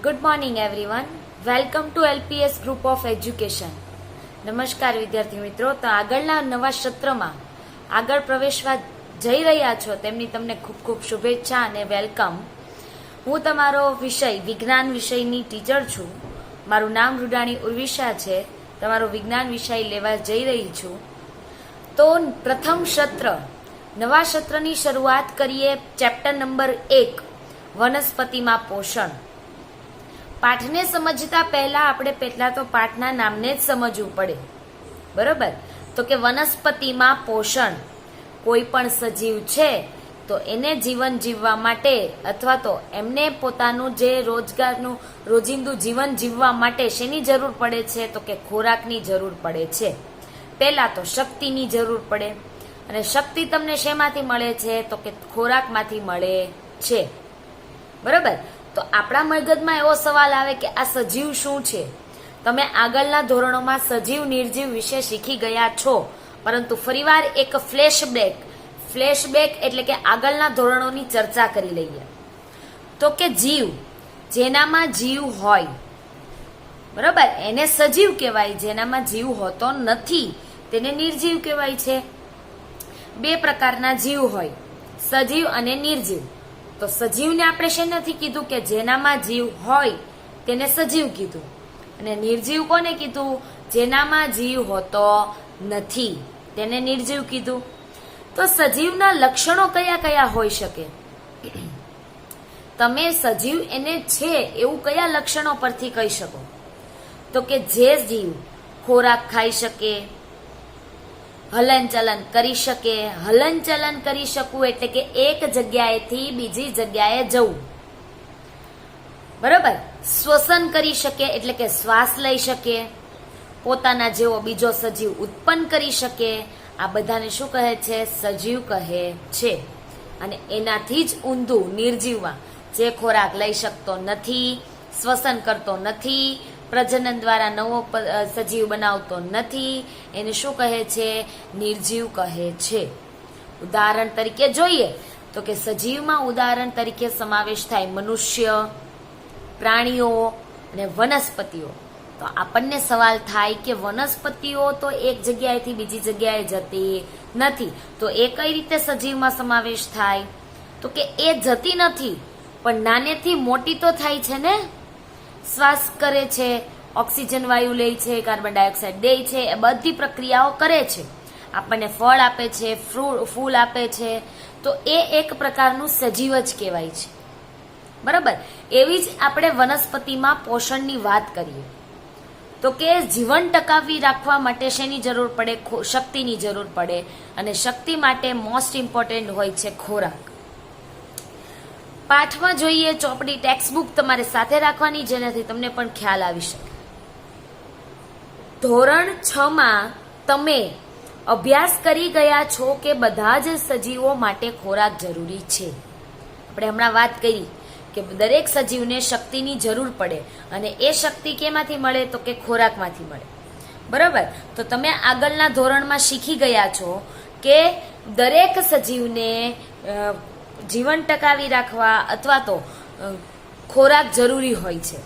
Good morning everyone. Welcome to LPS group of education. નમસ્કાર વિદ્યાર્થી મિત્રો. તો આગળના નવા સત્રમાં આગળ પ્રવેશવા જઈ રહ્યા છો તેમની તમને ખૂબ ખૂબ શુભેચ્છા અને વેલકમ. હું તમારો વિષય વિજ્ઞાન વિષયની ટીચર છું. મારું નામ રૂડાણી ઉર્વિશા છે. તમારો વિજ્ઞાન વિષય લેવા જઈ રહી છું. તો પ્રથમ સત્ર, નવા સત્રની શરૂઆત કરીએ. ચેપ્ટર નંબર 1, વનસ્પતિમાં પોષણ. પાઠને સમજતા પહેલા આપણે પહેલા તો પાઠના નામને જ સમજવું પડે, બરોબર? તો કે વનસ્પતિમાં પોષણ. કોઈ પણ સજીવ છે તો એને જીવન જીવવા માટે અથવા તો એમને પોતાનું જે રોજગારનું રોજિંદુ જીવન જીવવા માટે શેની જરૂર પડે છે? તો કે ખોરાકની જરૂર પડે છે. પહેલા તો શક્તિની જરૂર પડે, અને શક્તિ તમને શેમાંથી મળે છે? તો કે ખોરાકમાંથી મળે છે, બરોબર? તો આપણા મગજમાં એવો સવાલ આવે કે આ સજીવ શું છે? તમે આગળના ધોરણોમાં સજીવ નિર્જીવ વિશે શીખી ગયા છો, પરંતુ ફરીવાર એક ફ્લેશબેક એટલે કે આગળના ધોરણોની ચર્ચા કરી લઈએ. તો કે જીવ, જેનામાં જીવ હોય, બરોબર, એને સજીવ કહેવાય. જેનામાં જીવ હોતો નથી તેને નિર્જીવ કહેવાય છે. બે પ્રકારના જીવ હોય, સજીવ અને નિર્જીવ. તો સજીવને આપણે શેનાથી કીધું? કે જેનામાં જીવ હોય તેને સજીવ કીધું. અને નિર્જીવ કોને કીધું? જેનામાં જીવ હોતો નથી તેને નિર્જીવ કીધું. તો સજીવના લક્ષણો કયા કયા હોઈ શકે? તમે સજીવ એને છે એવું કયા લક્ષણો પરથી કહી શકો? તો કે જે જીવ ખોરાક ખાઈ શકે, હલનચલન કરી શકે. હલનચલન કરી શકવું એટલે કે એક જગ્યાએથી બીજી જગ્યાએ જવું, બરાબર? શ્વસન કરી શકે એટલે કે શ્વાસ લઈ શકે. પોતાના જેવો બીજો સજીવ ઉત્પન્ન કરી શકે. આ બધાને શું કહે છે? સજીવ કહે છે. અને એનાથી જ ઊંધું નિર્જીવમાં જે ખોરાક લઈ શકતો નથી, શ્વસન કરતો નથી, પ્રજનન દ્વારા નવો સજીવ બનાવતો નથી, એને શું કહે છે? નિર્જીવ કહે છે. ઉદાહરણ તરીકે જોઈએ તો કે સજીવમાં ઉદાહરણ તરીકે સમાવેશ થાય મનુષ્ય, પ્રાણીઓ અને વનસ્પતિઓ. તો આપણને સવાલ થાય કે વનસ્પતિઓ તો એક જગ્યાએથી બીજી જગ્યાએ જતી નથી, તો એ કઈ રીતે સજીવમાં સમાવેશ થાય? તો કે એ જતી નથી પણ નાનેથી મોટી તો થાય છે ને. શ્વાસ કરે છે, ઓક્સિજન વાયુ લે છે, કાર્બન ડાયોક્સાઇડ દે છે, એ બધી પ્રક્રિયાઓ કરે છે. આપણને ફળ આપે છે, ફૂલ આપે છે. તો એ એક પ્રકારનું સજીવ જ કહેવાય છે, બરાબર? એવી જ આપણે વનસ્પતિમાં પોષણની વાત કરીએ તો કે જીવન ટકાવી રાખવા માટે શેની જરૂર પડે? શક્તિની જરૂર પડે. અને શક્તિ માટે મોસ્ટ ઇમ્પોર્ટન્ટ હોય છે ખોરાક. પાઠમાં જોઈએ, ચોપડી ટેક્સ્ટબુક તમારે સાથે રાખવાની, જેનાથી તમને પણ ખ્યાલ આવી શકે. ધોરણ 6 માં તમે અભ્યાસ કરી ગયા છો કે બધા જ સજીવો માટે ખોરાક જરૂરી છે. આપણે હમણાં વાત કરી કે દરેક સજીવને શક્તિની જરૂર પડે, અને એ શક્તિ કેમાંથી મળે? તો કે ખોરાકમાંથી મળે, બરાબર? તો તમે આગળના ધોરણમાં શીખી ગયા છો કે દરેક સજીવને જીવન ટકાવી રાખવા અથવા તો ખોરાક જરૂરી હોય છે.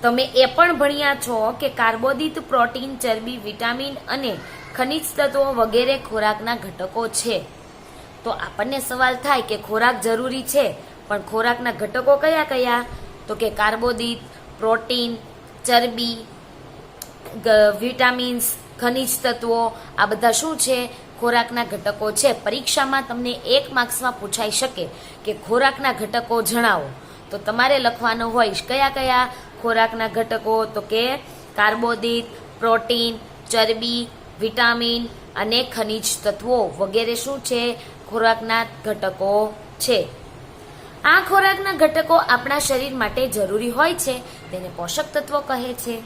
તમે એ પણ ભણ્યા છો કે કાર્બોદિત, પ્રોટીન, ચરબી, વિટામિન અને ખનિજ તત્વો વગેરે ખોરાકના ઘટકો છે. તો આપણને સવાલ થાય કે ખોરાક જરૂરી છે, પણ ખોરાકના ઘટકો કયા કયા? તો કે કાર્બોદિત, પ્રોટીન, ચરબી, વિટામિન્સ, ખનિજ તત્વો, આ બધા શું છે? ખોરાકના ઘટકો છે. પરીક્ષામાં તમને 1 માર્ક્સમાં પૂછાઈ શકે કે ખોરાકના ઘટકો જણાવો. તો તમારે લખવાનું હોય કયા કયા ખોરાકના ઘટકો? તો કે કાર્બોદિત, પ્રોટીન, ચરબી, વિટામિન અને ખનિજ તત્વો વગેરે શું છે? ખોરાકના ઘટકો છે. આ ખોરાકના ઘટકો આપણા શરીર માટે જરૂરી હોય છે, તેને પોષક તત્વો કહે છે.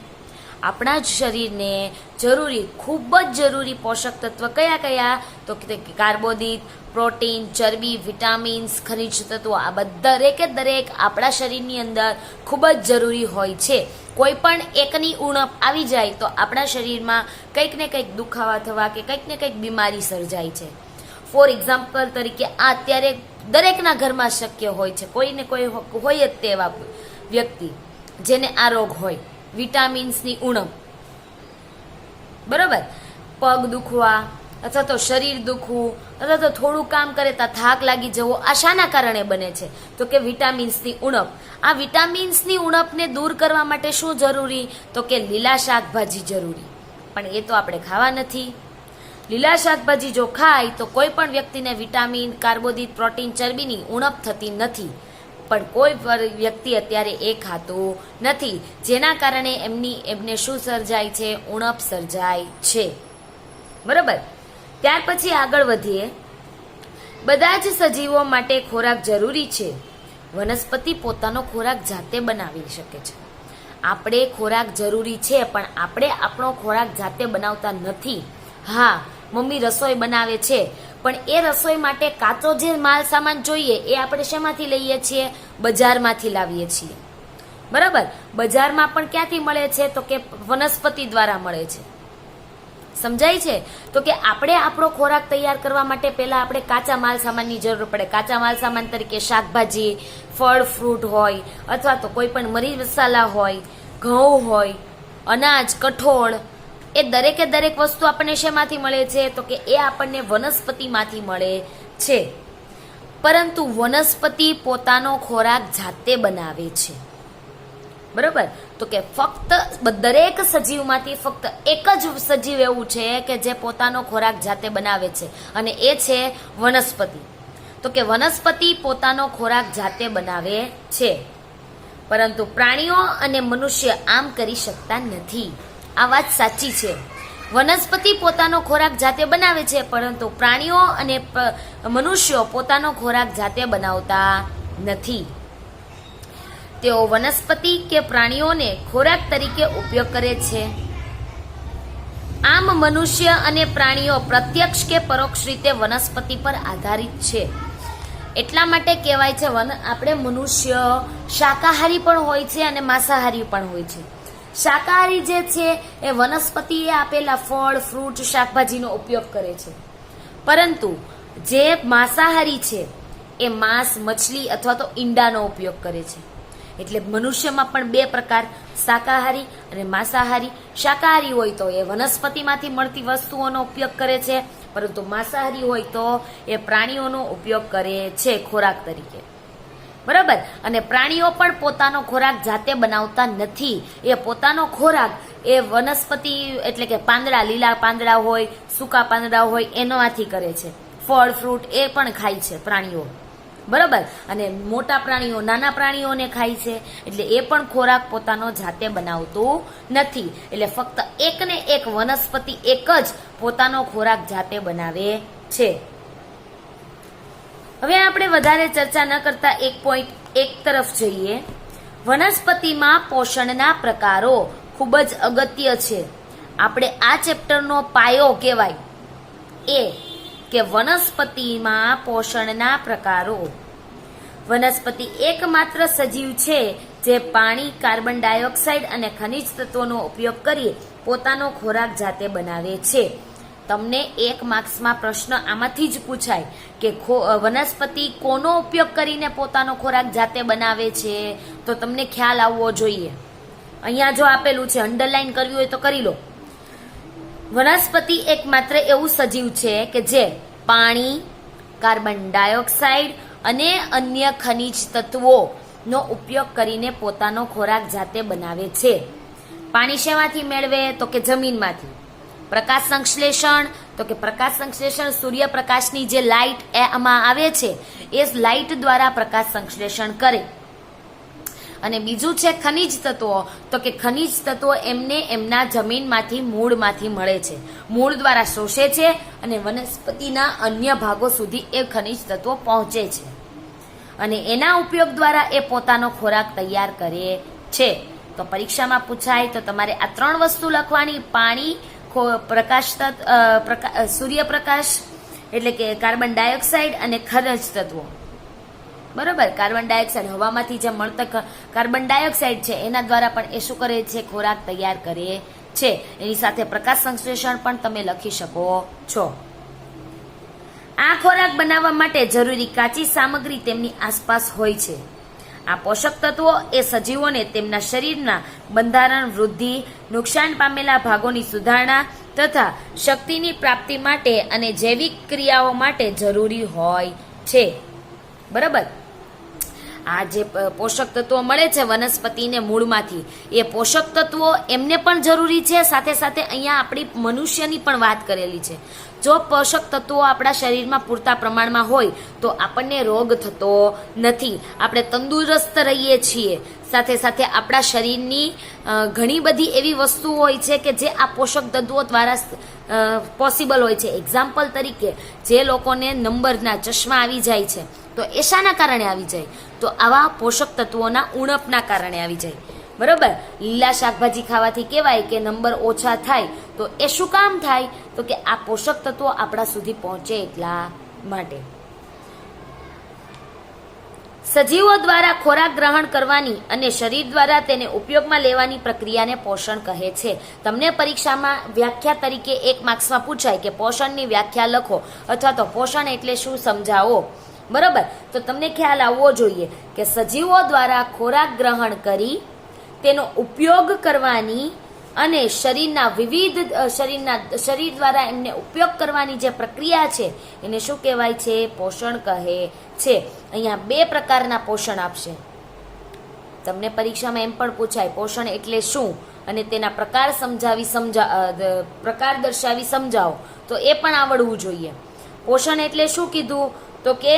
આપણા જ શરીરને જરૂરી, ખૂબ જ જરૂરી પોષક તત્વ કયા કયા? તો કે કાર્બોદિત, પ્રોટીન, ચરબી, વિટામિન્સ, ખનિજ તત્વો, આ દરેકે દરેક આપણા શરીરની અંદર ખૂબ જ જરૂરી હોય છે. કોઈ પણ એકની ઉણપ આવી જાય તો આપણા શરીરમાં કંઈક ને કંઈક દુખાવા થવા કે કંઈક ને કંઈક બીમારી સર્જાય છે. ફોર એક્ઝામ્પલ તરીકે આ અત્યારે દરેકના ઘરમાં શક્ય હોય છે, કોઈને કોઈ હોય જ તેવા વ્યક્તિ જેને આ રોગ હોય, વિટામિન્સની ઉણપ, બરોબર, પગ દુખવા અથવા તો શરીર દુખવું અથવા તો થોડું કામ કરે તો થાક લાગી જવો, આ શાના કારણે બને છે? તો કે વિટામિન્સની ઉણપ. આ વિટામિન્સની ઉણપને દૂર કરવા માટે શું જરૂરી? તો કે લીલા શાકભાજી જરૂરી. પણ એ તો આપણે ખાવા નથી. લીલા શાકભાજી જો ખાય તો કોઈ પણ વ્યક્તિને વિટામિન, કાર્બોદિત, પ્રોટીન, ચરબીની ઉણપ થતી નથી. પણ કોઈ વ્યક્તિ અત્યારે એ ખાતું નથી, જેના કારણે એમને શું સર્જાય છે? ઉણપ સર્જાય છે. બરાબર. ત્યાર પછી આગળ વધીએ. બધા જ સજીવો માટે ખોરાક જરૂરી છે. વનસ્પતિ પોતાનો ખોરાક જાતે બનાવી શકે છે. આપણે ખોરાક જરૂરી છે, પણ આપણે આપણો ખોરાક જાતે બનાવતા નથી. હા, મમ્મી રસોઈ બનાવે છે, પણ એ રસોઈ માટે કાચો જે માલ સામાન જોઈએ એ આપણે શેમાંથી લઈએ છીએ? બજારમાંથી લાવીએ છીએ. બરાબર. બજારમાં પણ ક્યાંથી મળે છે? તો કે વનસ્પતિ દ્વારા મળે છે. સમજાય છે? તો કે આપણે આપણો ખોરાક તૈયાર કરવા માટે પહેલા આપણે કાચા માલ સામાનની જરૂર પડે. કાચા માલ સામાન તરીકે શાકભાજી, ફળ, ફ્રૂટ હોય, અથવા તો કોઈ પણ મરી મસાલા હોય, ઘઉં હોય, અનાજ, કઠોળ, એ દરેકે દરેક વસ્તુ આપણને શેમાંથી મળે છે? તો કે એ આપણને વનસ્પતિમાંથી મળે છે. પરંતુ વનસ્પતિ પોતાનો ખોરાક જાતે બનાવે છે. બરોબર. તો કે ફક્ત દરેક સજીવમાંથી ફક્ત એક જ સજીવ એવું છે કે જે પોતાનો ખોરાક જાતે બનાવે છે, અને એ છે વનસ્પતિ. તો કે વનસ્પતિ પોતાનો ખોરાક જાતે બનાવે છે, પરંતુ પ્રાણીઓ અને મનુષ્ય આમ કરી શકતા નથી. આ વાત સાચી છે. વનસ્પતિ પોતાનો ખોરાક જાતે બનાવે છે, પરંતુ પ્રાણીઓ અને મનુષ્યો પોતાનો ખોરાક જાતે બનાવતા નથી. તેઓ વનસ્પતિ કે પ્રાણીઓને ખોરાક તરીકે ઉપયોગ કરે છે. આમ મનુષ્ય અને પ્રાણીઓ પ્રત્યક્ષ કે પરોક્ષ રીતે વનસ્પતિ પર આધારિત છે. એટલા માટે કહેવાય છે આપણે મનુષ્ય શાકાહારી પણ હોય છે અને માંસાહારી પણ હોય છે. શાકાહારી જે છે એ વનસ્પતિએ આપેલા ફળ, ફ્રૂટ, શાકભાજીનો ઉપયોગ કરે છે, પરંતુ જે માંસાહારી છે એ માંસ, મછલી અથવા તો ઈંડાનો ઉપયોગ કરે છે. એટલે મનુષ્યમાં પણ બે પ્રકાર, શાકાહારી અને માંસાહારી. શાકાહારી હોય તો એ વનસ્પતિમાંથી મળતી વસ્તુઓનો ઉપયોગ કરે છે, પરંતુ માંસાહારી હોય તો એ પ્રાણીઓનો ઉપયોગ કરે છે ખોરાક તરીકે. બરાબર. અને પ્રાણીઓ પણ પોતાનો ખોરાક જાતે બનાવતા નથી. એ પોતાનો ખોરાક એ વનસ્પતિ એટલે કે પાંદડા, લીલા પાંદડા હોય, સૂકા પાંદડા હોય એનામાંથી કરે છે. ફળ, ફ્રૂટ એ પણ ખાય છે પ્રાણીઓ. બરાબર. અને મોટા પ્રાણીઓ નાના પ્રાણીઓને ખાય છે. એટલે એ પણ ખોરાક પોતાનો જાતે બનાવતું નથી. એટલે ફક્ત એક ને એક વનસ્પતિ એક જ પોતાનો ખોરાક જાતે બનાવે છે. હવે આપણે વધારે ચર્ચા ન કરતા એક તરફ જઈએ. વનસ્પતિમાં પોષણના પ્રકારો ખૂબ જ અગત્ય છે. આપણે આ ચેપ્ટરનો પાયો કહેવાય એ કે વનસ્પતિમાં પોષણના પ્રકારો. વનસ્પતિ એકમાત્ર સજીવ છે જે પાણી, કાર્બન ડાયોક્સાઇડ અને ખનિજ તત્વોનો ઉપયોગ કરી પોતાનો ખોરાક જાતે બનાવે છે. તમને એક માર્ક્સમાં પ્રશ્ન આમાંથી જ પૂછાય કે વનસ્પતિ કોનો ઉપયોગ કરીને પોતાનો ખોરાક જાતે બનાવે છે, તો તમને ખ્યાલ આવવો જોઈએ. અહીંયા જો આપેલું છે, અંડરલાઈન કરવી હોય તો કરી લો. વનસ્પતિ એકમાત્ર એવું સજીવ છે કે જે પાણી, કાર્બન ડાયોક્સાઇડ અને અન્ય ખનિજ તત્વોનો ઉપયોગ કરીને પોતાનો ખોરાક જાતે બનાવે છે. પાણી શેમાંથી મેળવે? તો કે જમીનમાંથી. પ્રકાશ સંશ્લેષણ, તો કે પ્રકાશ સંશ્લેષણ સૂર્યપ્રકાશની જે લાઇટ આમાં આવે છે એ લાઇટ દ્વારા પ્રકાશ સંશ્લેષણ કરે. અને બીજું છે ખનિજ તત્વો, તો કે ખનિજ તત્વો એમને એમના જમીનમાંથી, મૂળમાંથી મળે છે. મૂળ દ્વારા શોષે છે અને વનસ્પતિના અન્ય ભાગો સુધી એ ખનિજ તત્વો પહોંચે છે, અને એના ઉપયોગ દ્વારા એ પોતાનો ખોરાક તૈયાર કરે છે. તો પરીક્ષામાં પૂછાય તો તમારે આ ત્રણ વસ્તુ લખવાની: પાણી, સૂર્યપ્રકાશ એટલે કે કાર્બન ડાયોક્સાઇડ અને ખનિજ તત્વો. બરોબર. કાર્બન ડાયોક્સાઇડ હવામાંથી જે મળતા કાર્બન ડાયોક્સાઇડ છે એના દ્વારા પણ એ શું કરે છે? ખોરાક તૈયાર કરે છે. એની સાથે પ્રકાશ સંશ્લેષણ પણ તમે લખી શકો છો. આ ખોરાક બનાવવા માટે જરૂરી કાચી સામગ્રી તેમની આસપાસ હોય છે. આ પોષક તત્વો એ સજીવોને તેમના શરીરના બંધારણ, વૃદ્ધિ, નુકસાન પામેલા ભાગોની સુધારણા તથા શક્તિની પ્રાપ્તિ માટે અને જૈવિક ક્રિયાઓ માટે જરૂરી હોય છે. બરાબર. આ જે પોષક તત્વો મળે છે વનસ્પતિને મૂળમાંથી, એ પોષક તત્વો એમને પણ જરૂરી છે, સાથે સાથે અહીંયા આપણી મનુષ્યની પણ વાત કરેલી છે. જો પોષક તત્વો આપણા શરીરમાં પૂરતા પ્રમાણમાં હોય તો આપણને રોગ થતો નથી, આપણે તંદુરસ્ત રહીએ છીએ. સાથે સાથે આપણા શરીરની ઘણી બધી એવી વસ્તુઓ હોય છે કે જે આ પોષક તત્વો દ્વારા પોસિબલ હોય છે. એક્ઝામ્પલ તરીકે જે લોકોને નંબરના ચશ્મા આવી જાય છે તો એ શાના કારણે આવી જાય? તો આવા પોષક તત્વોના ઉણપના કારણે આવી જાય. બરોબર. લીલા શાકભાજી ખાવાથી કહેવાય કે નંબર ઓછા થાય, તો એ શું કામ થાય? તો કે આ પોષક તત્વો આપણા સુધી પહોંચે એટલા માટે. સજીવો દ્વારા ખોરાક ગ્રહણ કરવાની અને શરીર દ્વારા તેને ઉપયોગમાં લેવાની પ્રક્રિયાને પોષણ કહે છે. તમને પરીક્ષામાં વ્યાખ્યા તરીકે 1 માર્ક્સમાં પૂછાય કે પોષણની વ્યાખ્યા લખો અથવા તો પોષણ એટલે શું સમજાવો. બરોબર. તો તમને ખ્યાલ આવવો જોઈએ કે સજીવો દ્વારા ખોરાક ગ્રહણ કરી તેનો ઉપયોગ કરવાની અને શરીર દ્વારા એમને ઉપયોગ કરવાની જે પ્રક્રિયા છે એને શું કહેવાય છે? પોષણ કહે છે. અહીંયા 2 પ્રકારના પોષણ આપશે. તમને પરીક્ષામાં એમ પણ પૂછાય પોષણ એટલે શું અને તેના પ્રકાર દર્શાવી સમજાવો, તો એ પણ આવડવું જોઈએ. પોષણ એટલે શું કીધું? તો કે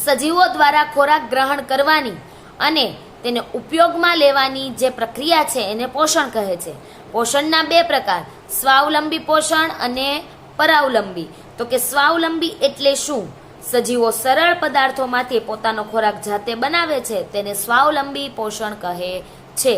સજીવો દ્વારા ખોરાક ગ્રહણ કરવાની અને તેને ઉપયોગમાં લેવાની જે પ્રક્રિયા છે એને પોષણ કહે છે. પોષણના 2 પ્રકાર, સ્વાવલંબી પોષણ અને પરાવલંબી. તો કે સ્વાવલંબી એટલે શું? સજીવો સરળ પદાર્થોમાંથી પોતાનો ખોરાક જાતે બનાવે છે તેને સ્વાવલંબી પોષણ કહે છે.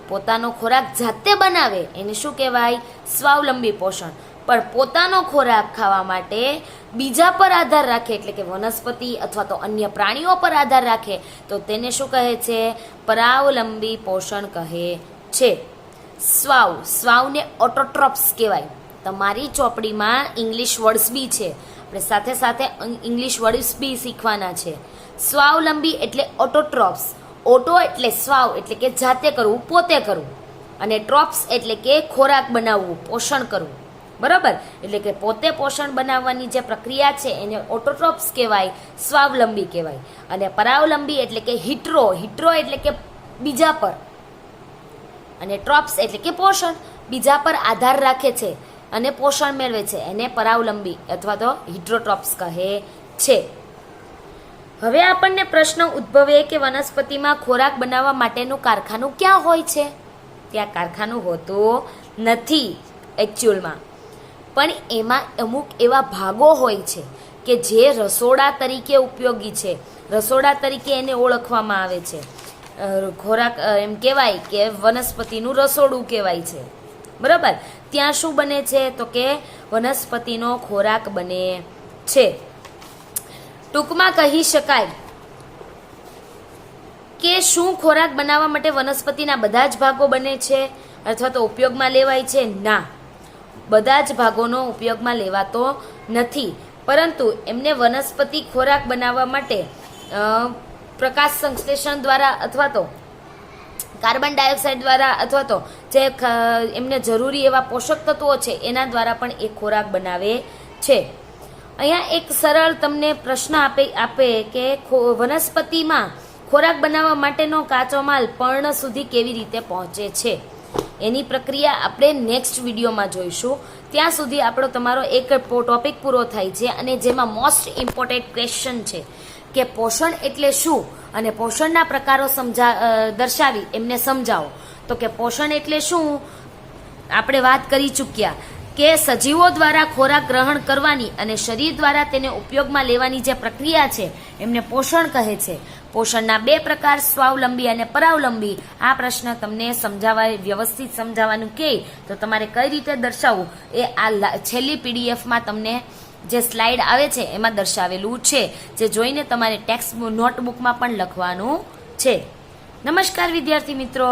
પોતાનો ખોરાક જાતે બનાવે એને શું કહેવાય? સ્વાવલંબી પોષણ. પણ પોતાનો ખોરાક ખાવા માટે બીજા પર આધાર રાખે, એટલે કે વનસ્પતિ અથવા તો અન્ય પ્રાણીઓ પર આધાર રાખે, તો તેને શું કહે છે? પરાવલંબી પોષણ કહે છે. સ્વાવને ઓટોટ્રોપ્સ કહેવાય. તમારી ચોપડીમાં ઇંગ્લિશ વર્ડ્સ બી છે, આપણે સાથે સાથે ઇંગ્લિશ વર્ડ્સ બી શીખવાના છે. સ્વાવલંબી એટલે ઓટોટ્રોપ્સ. ઓટો એટલે સ્વાવ એટલે કે જાતે કરવું, પોતે કરવું, અને ટ્રોપ્સ એટલે કે ખોરાક બનાવવું, પોષણ કરવું. બરાબર. એટલે કે પોતે પોષણ બનાવવાની જે પ્રક્રિયા છે એને ઓટોટ્રોપ્સ કહેવાય, સ્વાવલંબી કહેવાય. અને પરાવલંબી એટલે કે હિટ્રો એટલે કે બીજા પર, અને ટ્રોપ્સ એટલે કે પોષણ, બીજા પર આધાર રાખે છે અને પોષણ મેળવે છે, એને પરાવલંબી અથવા તો હિટ્રોટ્રોપ્સ કહે છે. હવે આપણને પ્રશ્ન ઉદ્ભવે કે વનસ્પતિમાં ખોરાક બનાવવા માટેનું કારખાનું ક્યાં હોય છે? ત્યાં કારખાનું હોતું નથી એકચ્યુઅલમાં, પણ એમાં અમુક એવા ભાગો હોય છે કે જે રસોડા તરીકે ઉપયોગી છે. રસોડા તરીકે એને ઓળખવામાં આવે છે. ખોરાક એમ કહેવાય કે વનસ્પતિનું રસોડું કહેવાય છે. બરાબર. ત્યાં શું બને છે? તો કે વનસ્પતિનો ખોરાક બને છે. ટૂંકમાં કહી શકાય કે શું ખોરાક બનાવવા માટે વનસ્પતિના બધા જ ભાગો બને છે અથવા તો ઉપયોગમાં લેવાય છે? ના, બધા જ ભાગોનો ઉપયોગમાં લેવાતો નથી, પરંતુ એમને વનસ્પતિ ખોરાક બનાવવા માટે પ્રકાશ સંશ્લેષણ દ્વારા અથવા તો કાર્બન ડાયોક્સાઇડ દ્વારા અથવા તો જે એમને જરૂરી એવા પોષક તત્વો છે એના દ્વારા પણ એ ખોરાક બનાવે છે. અહીંયા એક સરળ તમને પ્રશ્ન આપે કે વનસ્પતિમાં ખોરાક બનાવવા માટેનો કાચો માલ પર્ણ સુધી કેવી રીતે પહોંચે છે? એની પ્રક્રિયા આપણે નેક્સ્ટ વિડીયોમાં જોઈશું. ત્યાં સુધી આપણો તમારો એક ટોપિક પૂરો થાય છે અને જેમાં મોસ્ટ ઇમ્પોર્ટન્ટ ક્વેશ્ચન છે કે પોષણ એટલે શું અને પોષણના પ્રકારો દર્શાવી એમને સમજાવો. તો કે પોષણ એટલે શું આપણે વાત કરી ચૂક્યા કે સજીવો દ્વારા ખોરાક ગ્રહણ કરવાની અને શરીર દ્વારા તેને ઉપયોગમાં લેવાની જે પ્રક્રિયા છે એમને પોષણ કહે છે. પોષણના 2 પ્રકાર, સ્વાવલંબી અને પરાવલંબી. આ પ્રશ્ન તમને વ્યવસ્થિત સમજાવવાનું કહે તો તમારે કઈ રીતે દર્શાવવું એ આ છેલ્લી પીડીએફમાં તમને જે સ્લાઇડ આવે છે એમાં દર્શાવેલું છે, જે જોઈને તમારે ટેક્સ્ટ નોટબુકમાં પણ લખવાનું છે. નમસ્કાર વિદ્યાર્થી મિત્રો.